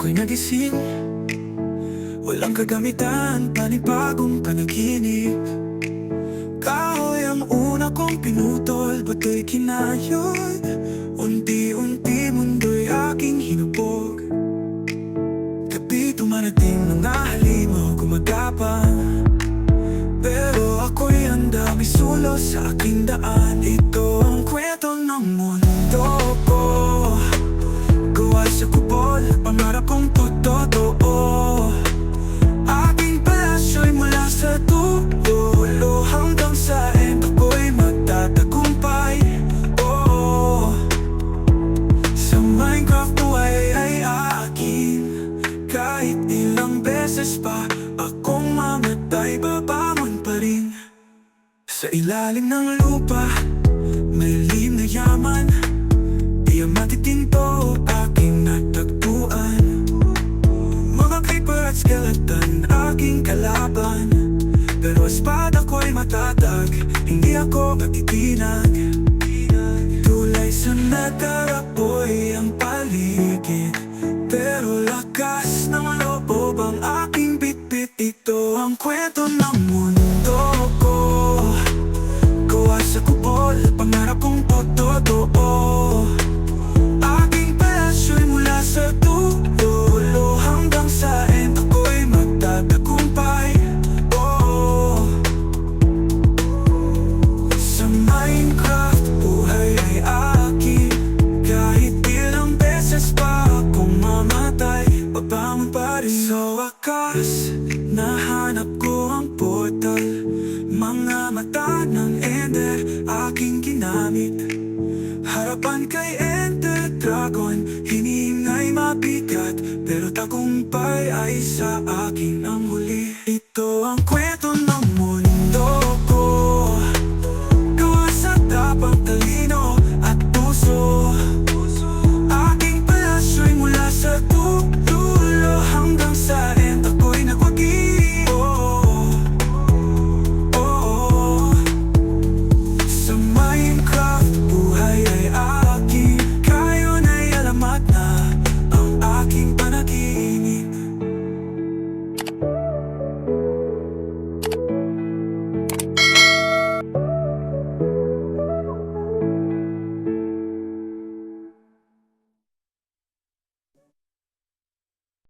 Ako'y nagising, walang kagamitan, panibagong panaginip. Kahoy ang una kong pinutol, bato'y kinayod. Unti-unti mundo'y aking hinubog. Gabi dumarating, mga halimaw gumagapang, pero ako'y handa, may sulo sa aking daan. Ito ang kwento ng mundo ko, gawa sa kubol, pangarap kong totoo. Aking palasyo'y mula sa dulo hanggang sa end, ako'y magtatagumpay. Oh, sa Minecraft buhay ay akin. Kahit ilang beses pa akong mamatay, babangon pa rin. Sa ilalim ng lupa, may lim na yaman. Di ang matitinto, aking natagpuan. Mga creeper at skeleton, aking kalaban. Pero espada ko'y matatag, hindi ako matitinag. Tulay sa natarapoy ang paligid, pero lakas ng loob ang aking bitbit. Ito ang kwento ng mundo ko, gawa sa kubol, pangarap kong totoo. Aking palasyo'y mula sa dulo hanggang sa end, ako'y magtatagumpay. Oh, sa Minecraft buhay ay akin. Kahit ilang beses pa akong mamatay, babangon pa rin. Sa wakas, nahanap ko ang portal. Mga mata ng Ender, aking ginamit. Harapan kay Ender Dragon, hinihingay mabigat, pero tagumpay ay sa akin ang huli.